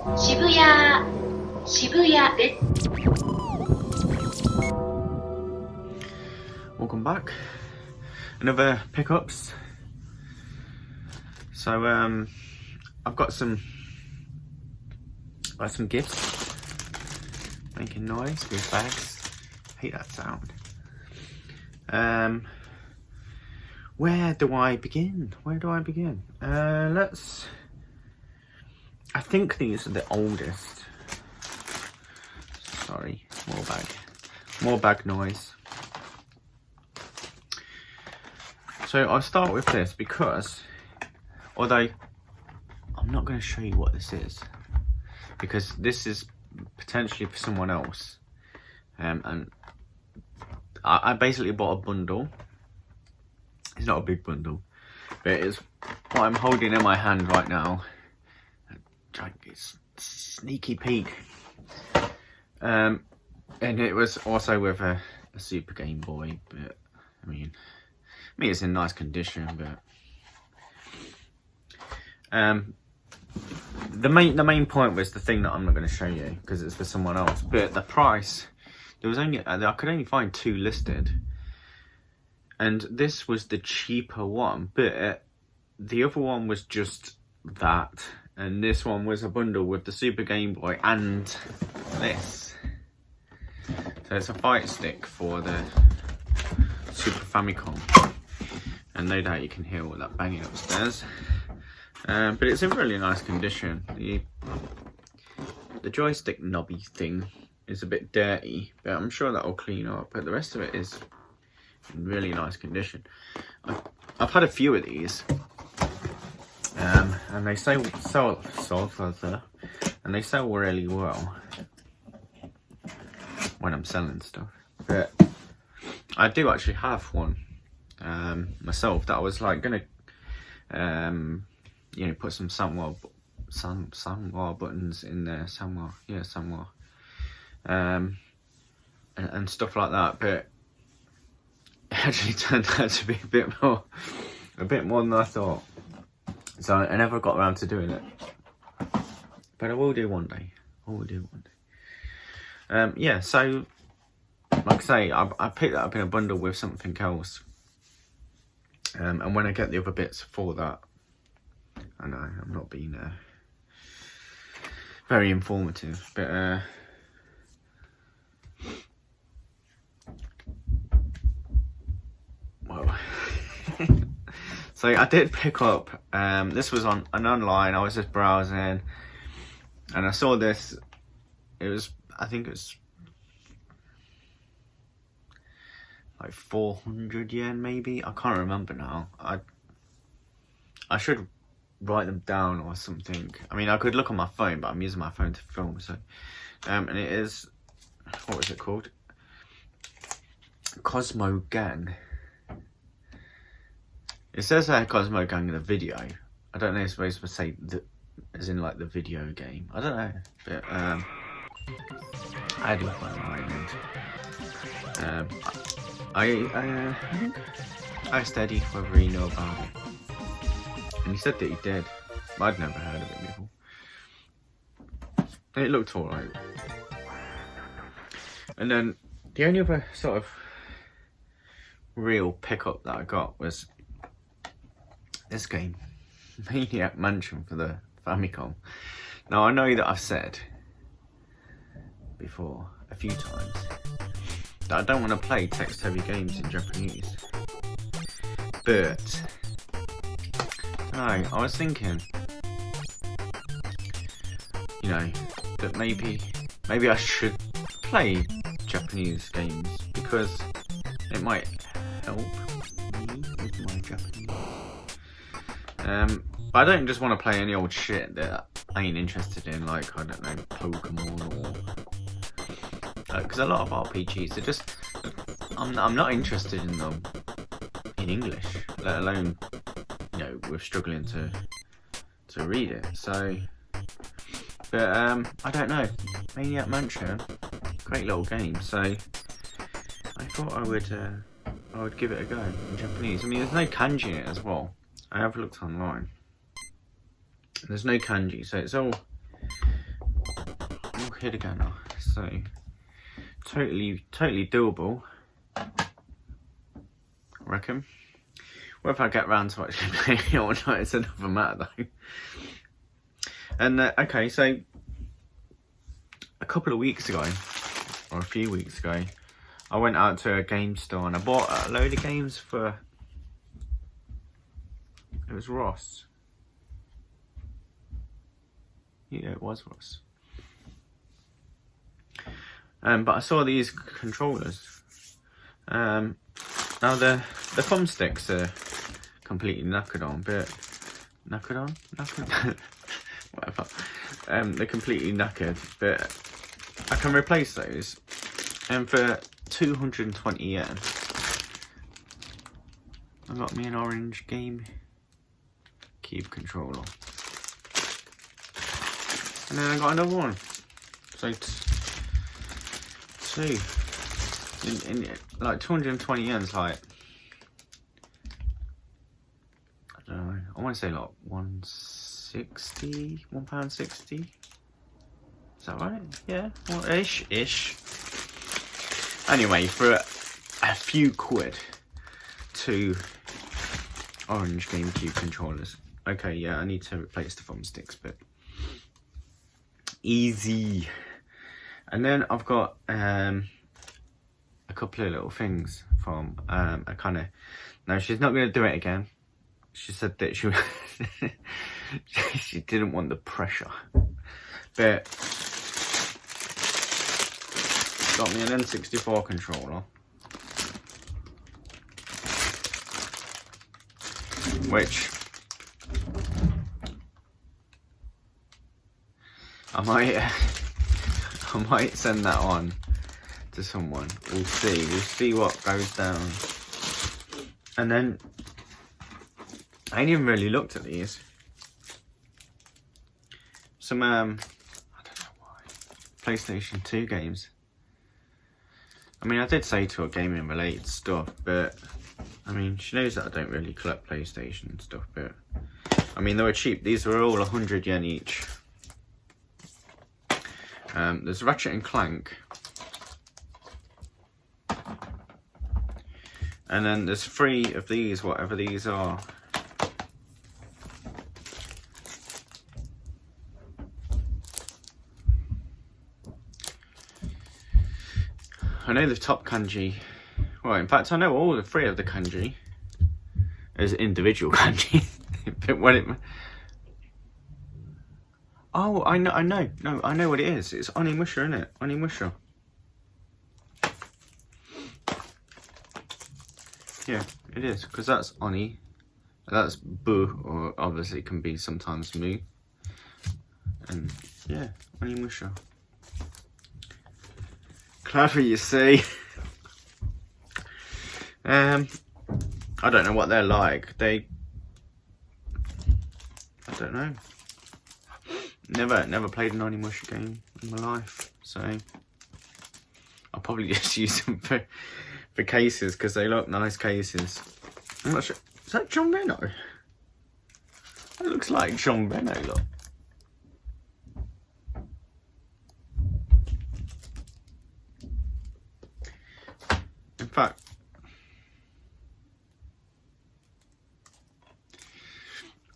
渋谷、渋谷です。 Welcome back. Another pickups. So I've got some gifts making noise with bags. I hate that sound. Where do I begin? I think these are the oldest. Sorry, more bag noise. So I'll start with this because, although I'm not going to show you what this is, because this is potentially for someone else, and I basically bought a bundle. It's not a big bundle, but it is what I'm holding in my hand right now. It's sneaky peek, and it was also with a Super Game Boy, but I mean it's in nice condition, but the main point was the thing that I'm not going to show you because it's for someone else. But the price, I could only find 2 listed, and this was the cheaper one, but the other one was just that, and this one was a bundle with the Super Game Boy and this. So it's a fight stick for the Super Famicom. And no doubt you can hear all that banging upstairs, but it's in really nice condition. The joystick knobby thing is a bit dirty, but I'm sure that'll clean up, but the rest of it is in really nice condition. I've had a few of these, and they sell further, and they sell really well when I'm selling stuff. But I do actually have one myself that I was like gonna put some Sanwa buttons in there, Sanwa and stuff like that, but it actually turned out to be a bit more than I thought, so I never got around to doing it, but I will do one day. So like I say, I picked that up in a bundle with something else. And when I get the other bits for that, I know I'm not being very informative, but well, so I did pick up. This was online. I was just browsing, and I saw this. I think it was like 400 yen maybe. I can't remember now. I should write them down or something. I mean, I could look on my phone, but I'm using my phone to film. So, and it is, what was it called? Cosmo Gang. It says Cosmo Gang in the video. I don't know if it's supposed to say as in like the video game. I don't know, but I had a look online, and I think I asked Eddie whether he knew about it, and he said that he did. I'd never heard of it before. And it looked alright. And then the only other sort of real pickup that I got was this game, Maniac Mansion for the Famicom. Now I know that I've said before a few times that I don't want to play text-heavy games in Japanese, but I was thinking, that maybe I should play Japanese games because it might help me with my Japanese. But I don't just want to play any old shit that I ain't interested in, like, I don't know, Pokemon or because a lot of RPGs are just, I'm not interested in them in English, let alone we're struggling to read it. So, but I don't know, Maniac Mansion, great little game. So I thought I would give it a go in Japanese. I mean, there's no kanji in it as well. I have looked online. There's no kanji, so it's all all hid again now. So totally doable, I reckon. Whether I get round to actually playing it or not, it's another matter though. And okay, so a couple of weeks ago, or a few weeks ago, I went out to a game store and I bought a load of games for, it was Ross. Yeah, it was Ross. But I saw these controllers. Now the thumbsticks are completely knackered on, but knackered, whatever. They're completely knackered, but I can replace those. And for 220 yen, I got me an orange Game Cube controller. And then I got another one. So two. In like 220 yen's like, I don't know, I want to say like £1.60. Is that right? Yeah, well, ish. Anyway, for a few quid, 2 orange GameCube controllers. Okay, yeah, I need to replace the thumbsticks, but easy. And then I've got a couple of little things from a kind of, no, she's not going to do it again. She said that she she didn't want the pressure, but got me an N64 controller, which I might send that on to someone. We'll see what goes down. And then I ain't even really looked at these. Some I don't know why, PlayStation 2 games. I mean, I did say to her gaming related stuff, but I mean, she knows that I don't really collect PlayStation stuff, but I mean, they were cheap. These were all 100 yen each. There's Ratchet and Clank. And then there's 3 of these, whatever these are. I know the top kanji. Well, in fact, I know all the 3 of the kanji as individual kanji. But when it... Oh, I know. No, I know what it is. It's Onimusha, isn't it? Onimusha. Yeah, it is, because that's Oni. That's Bu, or obviously it can be sometimes Mu. And yeah, Onimusha. Clever, you see. I don't know what they're like. I don't know. Never played an Onimusha game in my life, so I'll probably just use them for cases because they look nice cases. I'm not sure. Is that John Reno? That looks like John Reno, look. In fact,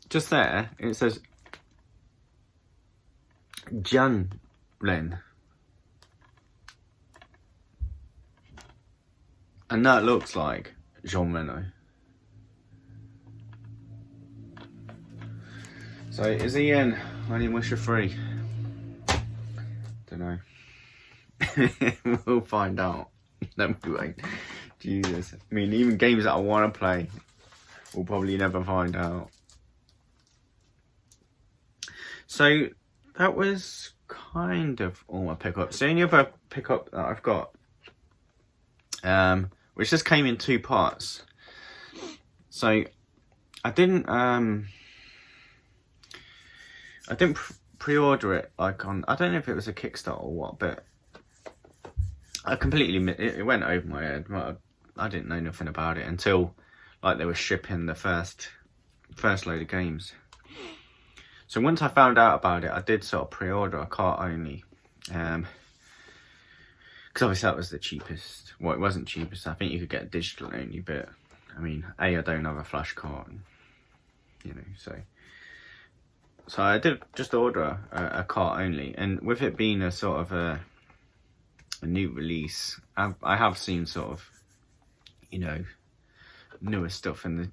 just there it says Janlen. And that looks like Jean Reno. So is he in Onimusha 3? Don't know. We'll find out. No, we won't. Jesus. I mean, even games that I want to play, we'll probably never find out. So that was kind of all my pickups. The only other pickup that I've got, which just came in 2 parts. So I didn't pre-order it like on, I don't know if it was a Kickstarter or what, but I completely, it went over my head. I didn't know nothing about it until like they were shipping the first load of games. So once I found out about it, I did sort of pre-order a cart only Because obviously that was the cheapest. Well, it wasn't cheapest. I think you could get digital only, but I mean, I don't have a flash card, you know, so I did just order a cart only, and with it being a sort of a new release, I have seen sort of, you know, newer stuff, and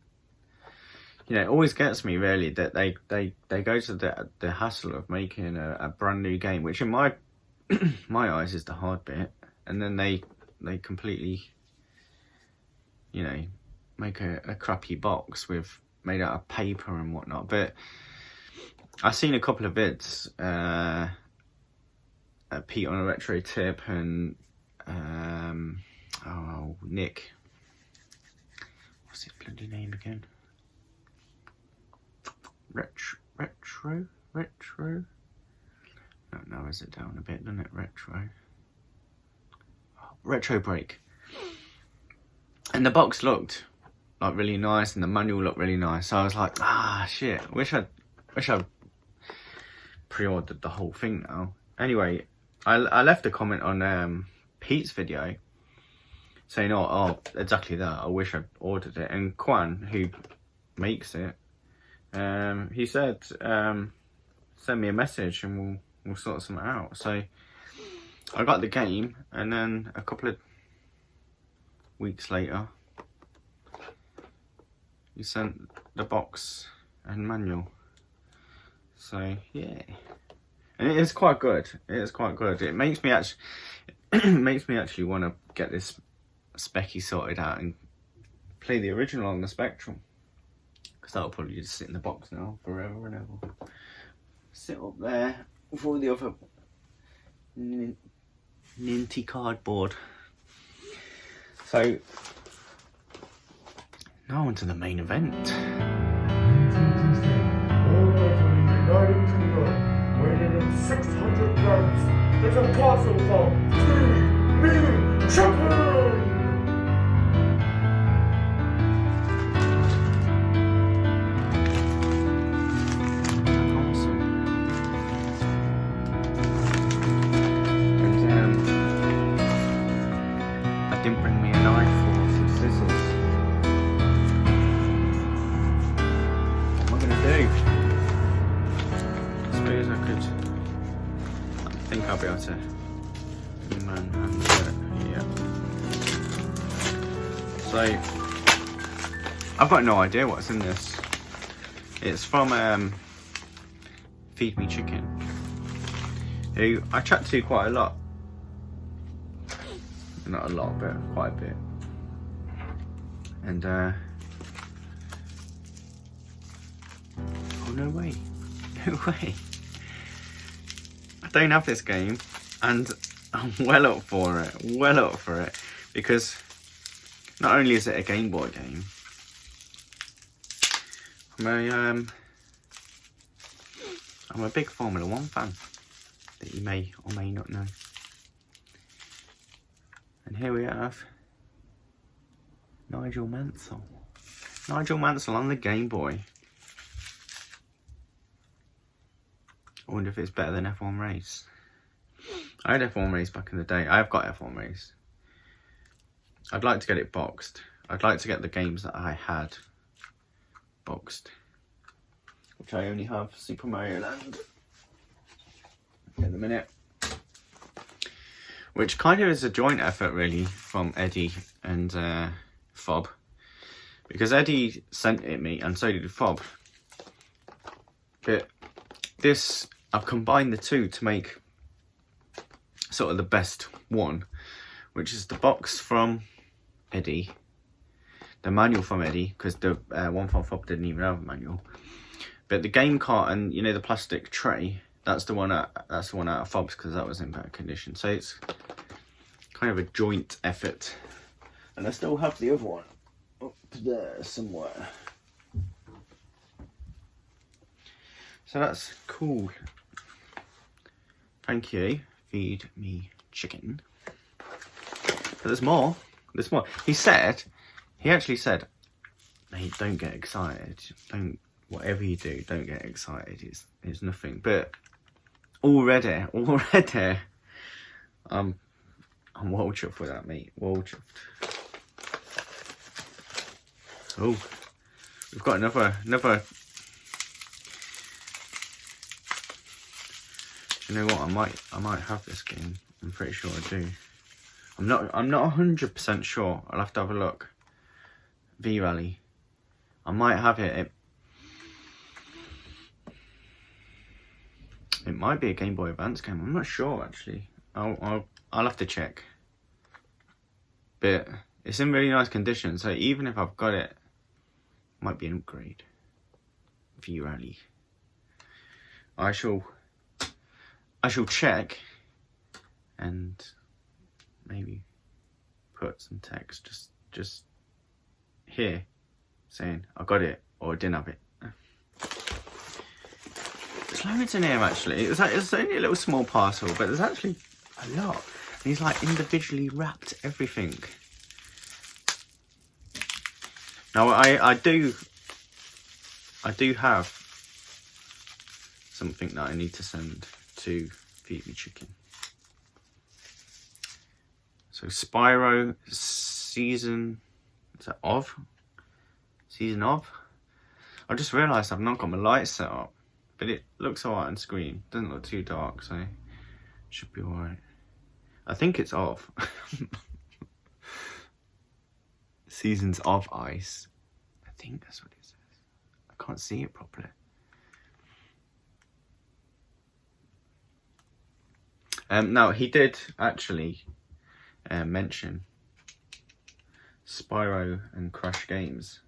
you know, it always gets me really that they go to the hassle of making a brand new game, which in my eyes is the hard bit, and then they completely, you know, make a crappy box made out of paper and whatnot. But I've seen a couple of vids, Pete on a retro tip, and Nick, what's his bloody name again? Retro. That narrows it down a bit, doesn't it? Retro Break. And the box looked like really nice, and the manual looked really nice. So I was like, shit. Wish I pre-ordered the whole thing now. Anyway, I left a comment on Pete's video saying, oh, exactly that. I wish I'd ordered it. And Quang, who makes it, he said, send me a message and we'll sort something out. So I got the game, and then a couple of weeks later, he sent the box and manual. So yeah, and it is quite good. It makes me actually want to get this specky sorted out and play the original on the Spectrum, because that'll probably just sit in the box now forever and ever. Sit up there with all the other ninty cardboard. So now on to the main event. United Kingdom, weighing in 600 grams. It's a parcel from Feed Me Chicken! Didn't bring me a knife or some scissors. What am I gonna do? I suppose I could. I think I'll be able to manhandle it. Yeah. So I've got no idea what's in this. It's from Feed Me Chicken, who I chat to quite a lot. Not a lot, but quite a bit. And oh, no way. No way. I don't have this game, and I'm well up for it. Because not only is it a Game Boy game, I'm a big Formula 1 fan that you may or may not know. And here we have Nigel Mansell. Nigel Mansell on the Game Boy. I wonder if it's better than F1 Race. I had F1 Race back in the day. I've got F1 Race. I'd like to get it boxed. I'd like to get the games that I had boxed, which I only have Super Mario Land at the minute. Which kind of is a joint effort, really, from Eddie and Fob. Because Eddie sent it me, and so did Fob. But this, I've combined the two to make sort of the best one, which is the box from Eddie, the manual from Eddie, because the one from Fob didn't even have a manual. But the game cart and, you know, the plastic tray, that's the one out of Fob's, because that was in better condition. So it's kind of a joint effort. And I still have the other one up there somewhere. So that's cool. Thank you. Feed Me Chicken. But there's more. He actually said, mate, don't get excited. Whatever you do, don't get excited. It's nothing. But already, I'm well chuffed with that, mate. Well chuffed. Oh, we've got another. You know what? I might have this game. I'm pretty sure I do. I'm not 100% sure. I'll have to have a look. V-Rally. I might have it. It might be a Game Boy Advance game. I'm not sure actually. I'll have to check. But it's in really nice condition, so even if I've got it, it might be an upgrade. V-Rally. I shall check and maybe put some text just here saying I got it or I didn't have it. There's loads in here actually. It's only a little small parcel, but there's actually a lot. And he's like individually wrapped everything. Now I do have something that I need to send to Feed Me Chicken. So Spyro season of. I just realised I've not got my lights set up, but it looks alright on screen. Doesn't look too dark, so it should be alright. I think it's off. Seasons of Ice. I think that's what it says. I can't see it properly. Now he did actually mention Spyro and Crash Games,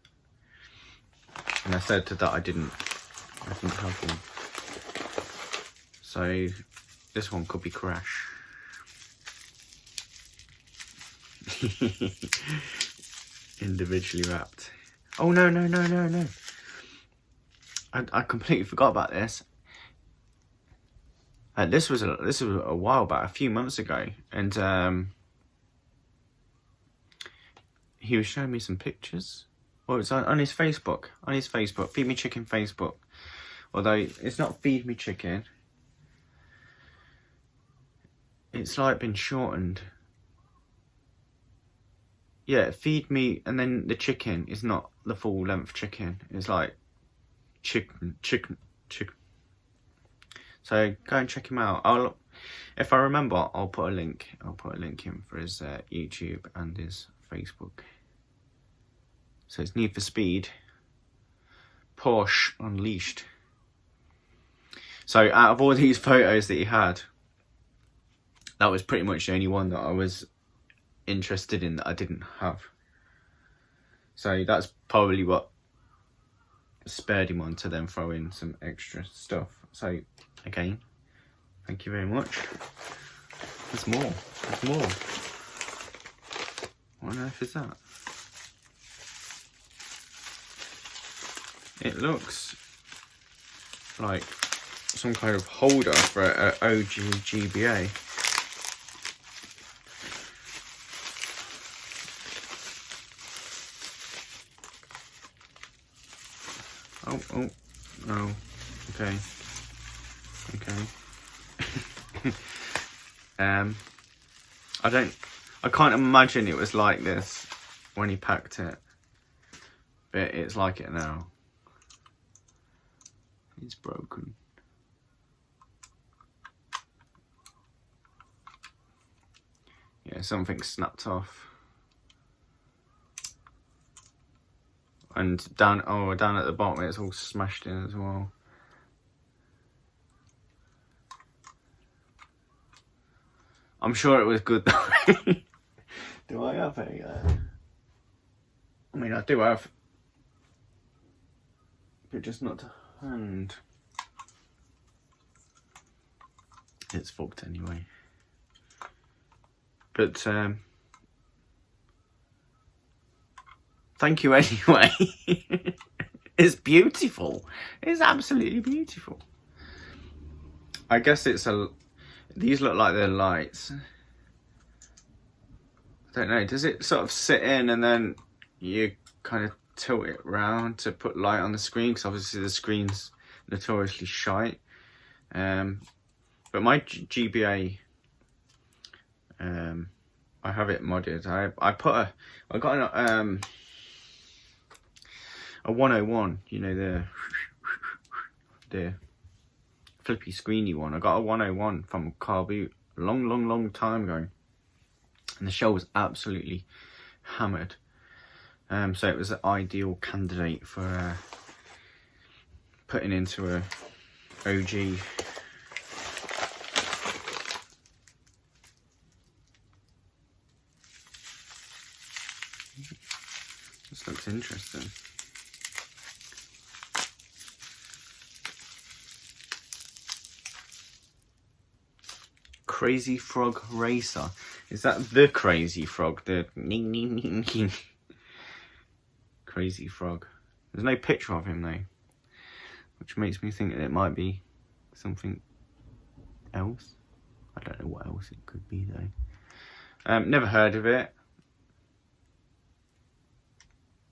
and I said that I didn't have them. So this one could be Crash. Individually wrapped. Oh no. I completely forgot about this. This was a while back, a few months ago, and he was showing me some pictures. Well, it's on his Facebook. Feed Me Chicken Facebook. Although it's not Feed Me Chicken. It's like been shortened. Yeah, Feed Me, and then the chicken is not the full length chicken. It's like chicken. So go and check him out. If I remember, I'll put a link in for his YouTube and his Facebook. So it's Need for Speed, Porsche Unleashed. So out of all these photos that he had, that was pretty much the only one that I was interested in that I didn't have. So that's probably what spurred him on to then throw in some extra stuff. So again, thank you very much. There's more. What on earth is that? It looks like some kind of holder for an OG GBA. Oh, okay. I can't imagine it was like this when he packed it, but it's like it now. It's broken. Yeah, something snapped off. And down at the bottom it's all smashed in as well. I'm sure it was good though. Do I have a... I mean, I do have... But just not to hand. It's fucked anyway. But, thank you anyway. It's beautiful. It's absolutely beautiful. I guess it's a... These look like they're lights. I don't know. Does it sort of sit in and then you kind of tilt it round to put light on the screen? Because obviously the screen's notoriously shite. But my GBA I have it modded. I got a 101, you know, the flippy screeny one. I got a 101 from Car Boot a long time ago, and the shell was absolutely hammered. So it was an ideal candidate for putting into a OG. This looks interesting. Crazy Frog Racer. Is that the Crazy Frog? The Crazy Frog. There's no picture of him though, which makes me think that it might be something else. I don't know what else it could be though. Never heard of it.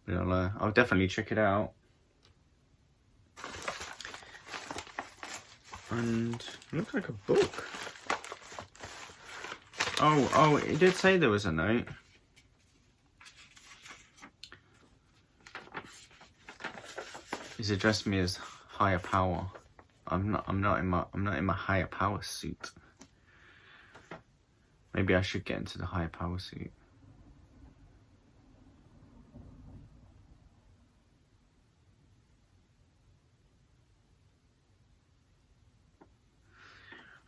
But I'll definitely check it out. And it looks like a book. Oh, it did say there was a note. He's addressed me as higher power. I'm not in my higher power suit. Maybe I should get into the higher power suit.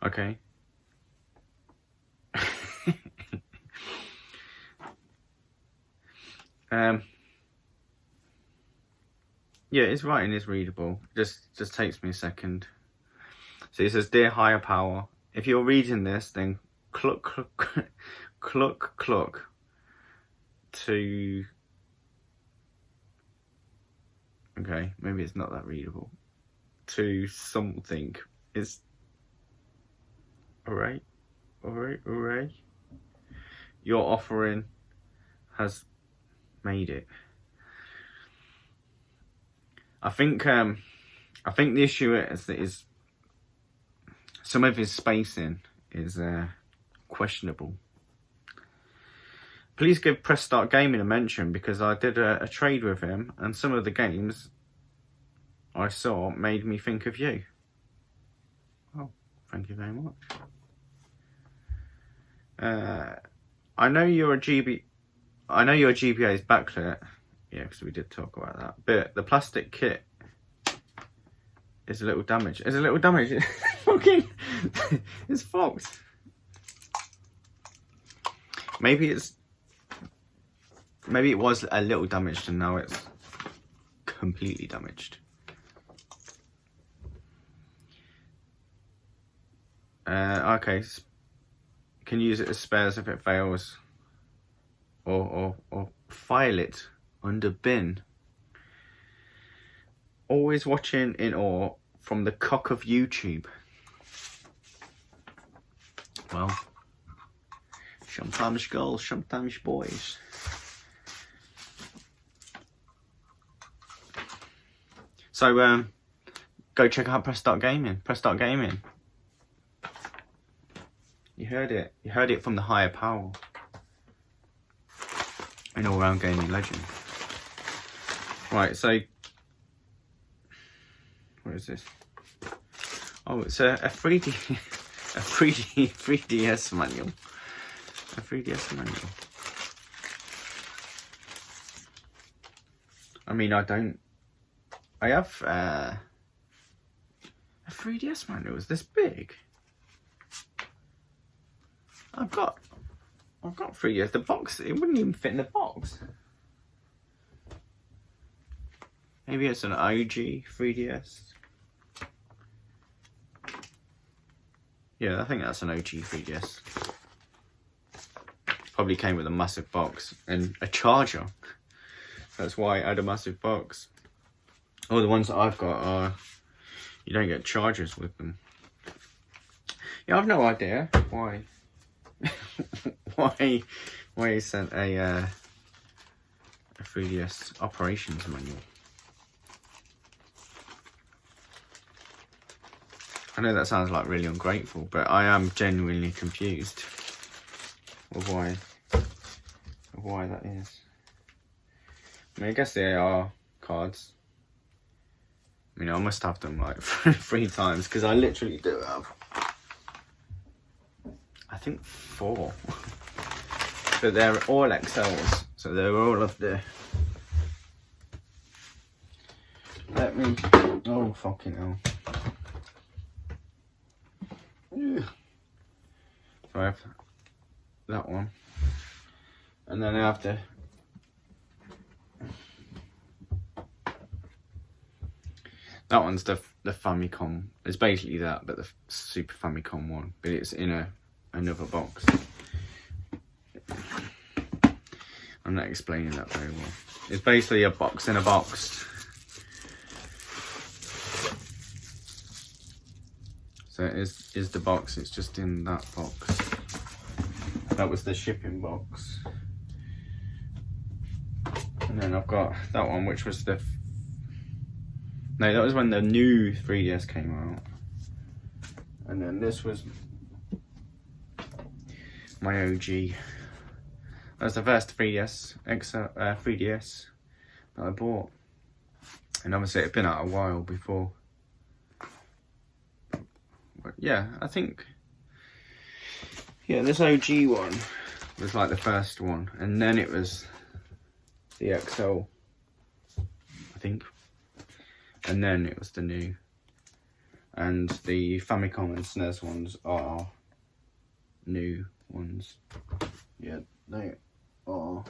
Okay. Yeah, his writing is readable. Just takes me a second. So he says, "Dear higher power, if you're reading this, then cluck to." Okay, maybe it's not that readable. To something is. Alright. Your offering has made it. I think the issue is that some of his spacing is questionable. Please give Press Start Gaming a mention, because I did a trade with him, and some of the games I saw made me think of you. Oh, thank you very much. I know your GBA is backlit. Yeah, because we did talk about that. But the plastic kit is a little damaged. It's fucking, it's fucked. Maybe it was a little damaged and now it's completely damaged. Okay. Can use it as spares if it fails. Or file it under bin. Always watching in awe from the cock of YouTube. Well, sometimes girls, sometimes boys. So go check out Press Start Gaming. Press Start Gaming. You heard it. You heard it from the higher power. An all-round gaming legend. Right, so what is this? Oh, it's a 3DS manual. A 3DS manual. I mean, I have a 3DS manual. Is this big? I've got 3DS. The box, it wouldn't even fit in the box. Maybe it's an OG 3DS. Yeah, I think that's an OG 3DS. Probably came with a massive box and a charger. That's why I had a massive box. All the ones that I've got are, you don't get chargers with them. Yeah, I've no idea why. why he sent a 3DS operations manual. I know that sounds like really ungrateful, but I am genuinely confused. of why that is. I mean, I guess they are cards. I mean, I must have them like 3 times because I literally do have, I think 4. But they're all XLs, so they're all of the. Let me. Oh fucking hell! Ugh. So I have that one, and then I have to. That one's the Famicom. It's basically that, but the Super Famicom one. But it's in another box. I'm not explaining that very well. It's basically a box in a box. So it is the box. It's just in that box. That was the shipping box. And then I've got that one, which was the. No, that was when the new 3DS came out. And then this was my OG. That was the first 3DS that I bought. And obviously it had been out a while before. But yeah, I think... Yeah, this OG one was like the first one. And then it was the XL, I think. And then it was the new. And the Famicom and SNES ones are new ones. Yeah, they are.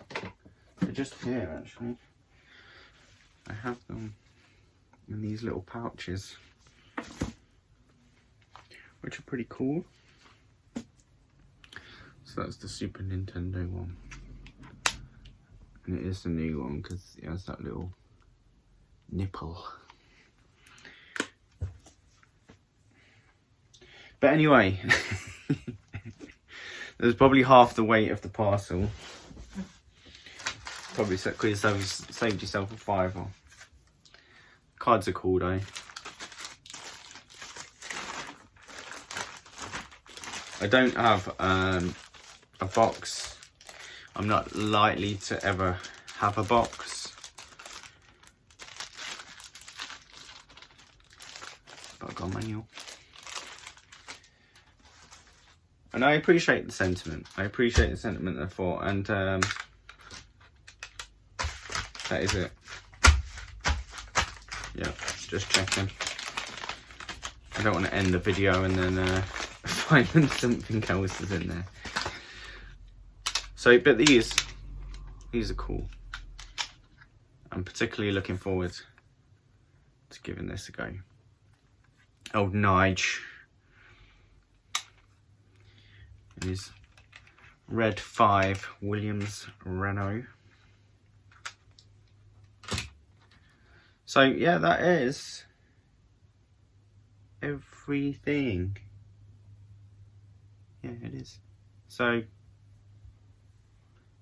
They're just here actually. I have them in these little pouches, which are pretty cool. So that's the Super Nintendo one. And it is the new one because it has that little nipple. But anyway, there's probably half the weight of the parcel. Probably could have saved yourself a £5. Cards are cool though. I don't have a box. I'm not likely to ever have a box. But I've got a manual. And I appreciate the sentiment. I appreciate the sentiment and thought, and that is it. Yeah, just checking. I don't want to end the video and then find something else is in there. So, but these are cool. I'm particularly looking forward to giving this a go. Old Nige. Is Red 5 Williams Renault. So yeah, that is everything. Yeah, it is. So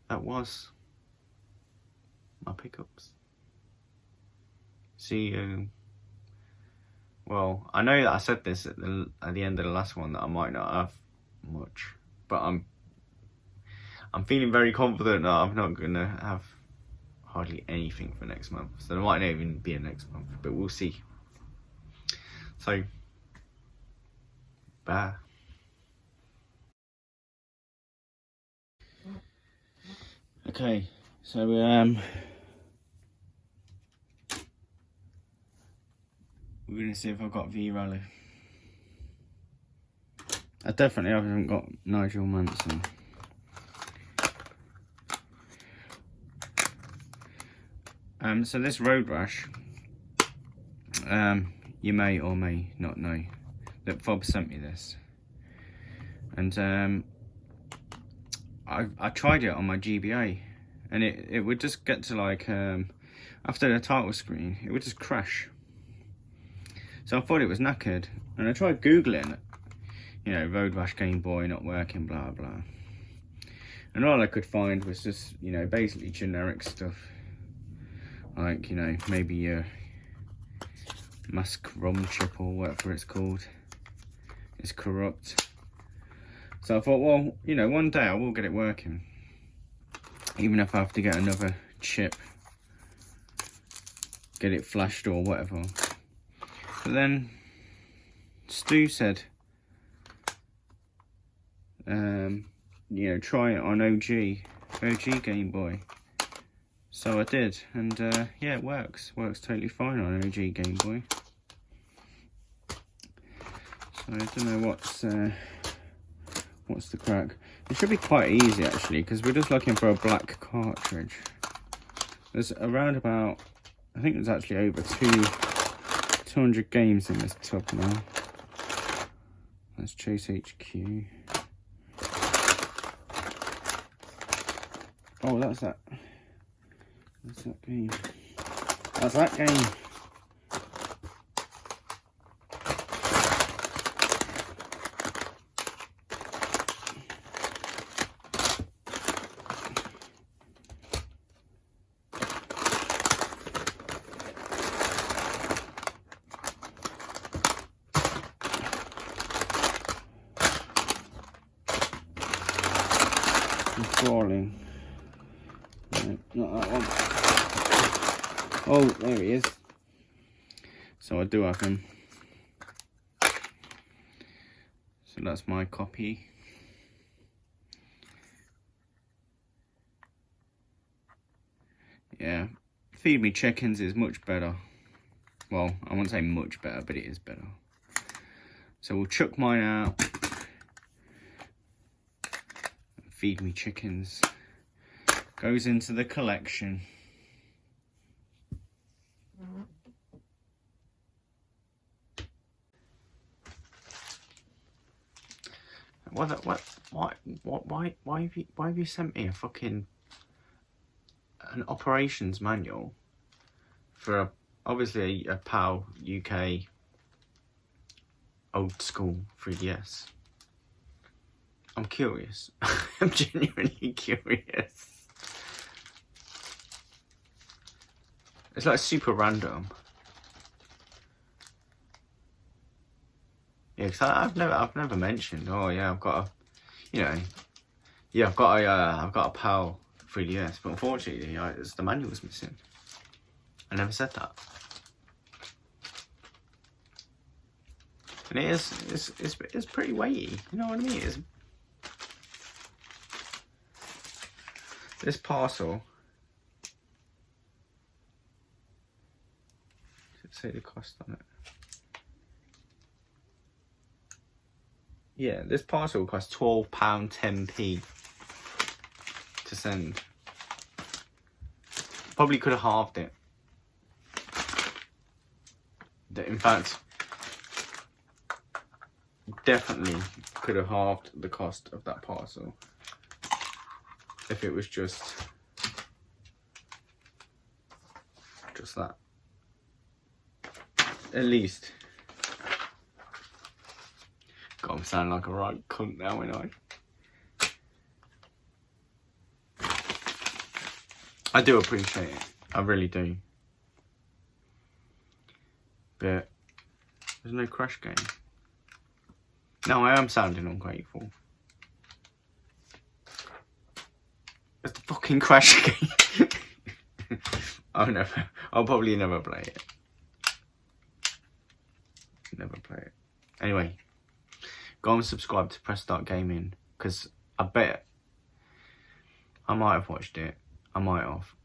that was my pickups. See you. Well, I know that I said this at the end of the last one that I might not have much. But I'm feeling very confident that I'm not gonna have hardly anything for next month. So there might not even be a next month, but we'll see. So, bye. Okay, so we're gonna see if I've got V-Rally. I definitely haven't got Nigel Mansell. So this Road Rash, you may or may not know that Fob sent me this, and I tried it on my GBA, and it would just get to like after the title screen, it would just crash. So I thought it was knackered, and I tried googling it. You know, Road Rash Game Boy not working, blah blah. And all I could find was just, you know, basically generic stuff. Like, you know, maybe your mask ROM chip or whatever it's called is corrupt. So I thought, well, you know, one day I will get it working. Even if I have to get another chip, get it flashed or whatever. But then Stu said, you know, try it on OG Game Boy. So I did, and yeah, it works totally fine on OG Game Boy. So I don't know what's the crack. It should be quite easy actually, because we're just looking for a black cartridge. There's around about, I think there's actually over 200 games in this tub now. Let's Chase HQ. Oh, that's that. That's that game. That's that game. I'm crawling. No, not that one. Oh, there he is. So I do have him. So that's my copy. Yeah, Feed Me Chickens is much better. Well, I won't say much better, but it is better. So we'll chuck mine out. Feed Me Chickens goes into the collection. Why have you sent me a fucking an operations manual for obviously a PAL UK old school 3DS? I'm curious. I'm genuinely curious. It's like super random. Yeah, because I've never mentioned. Oh yeah, I've got a, you know, yeah, I've got a PAL 3DS, but unfortunately, the manual's missing. I never said that. And it's pretty weighty. You know what I mean? This parcel. Does it say the cost on it? Yeah, this parcel costs £12.10p to send. Probably could have halved it. In fact, definitely could have halved the cost of that parcel if it was just that. At least. God, I'm sounding like a right cunt now, ain't I do appreciate it. I really do. But there's no Crash game. No, I am sounding ungrateful. It's the fucking Crash game. I'll probably never play it. Never play it. Anyway, go and subscribe to Press Start Gaming, because I bet I might have watched it. I might have.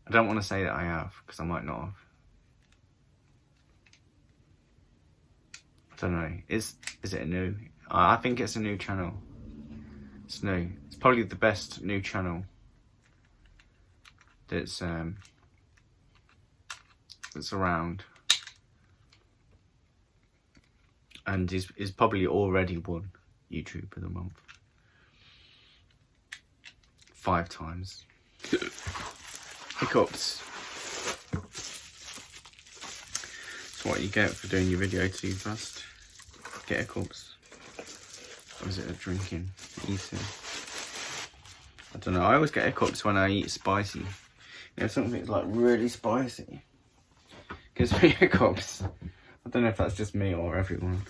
I don't want to say that I have, because I might not have. I don't know. Is it a new? I think it's a new channel. It's new. It's probably the best new channel that's around, and is probably already won YouTube of the month 5 times. Hiccups. That's what you get for doing your video too fast. Get hiccups. Or is it a drinking? Eating? I don't know. I always get hiccups when I eat spicy. You know, something's like really spicy gives me hiccups. I don't know if that's just me or everyone.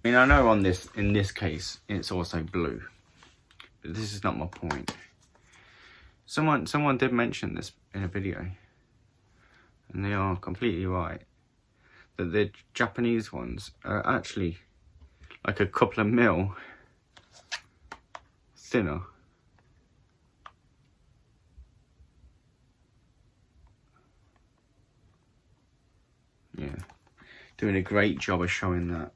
I mean, I know in this case, it's also blue. But this is not my point. Someone did mention this in a video. And they are completely right. That the Japanese ones are actually like a couple of mil thinner. Yeah, doing a great job of showing that.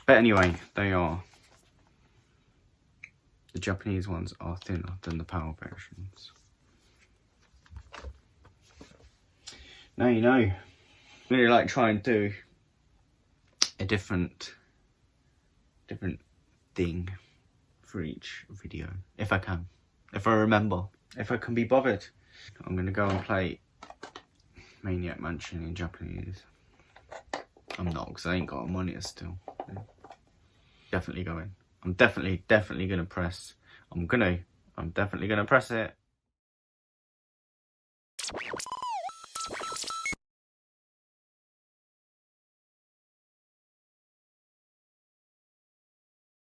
But anyway, the Japanese ones are thinner than the PAL versions. Now you know. Really like try and do a different thing for each video, if I can, if I remember, if I can be bothered. I'm gonna go and play Maniac Mansion in Japanese. I'm not, because I ain't got money still. Definitely going. I'm definitely gonna press. I'm definitely gonna press it.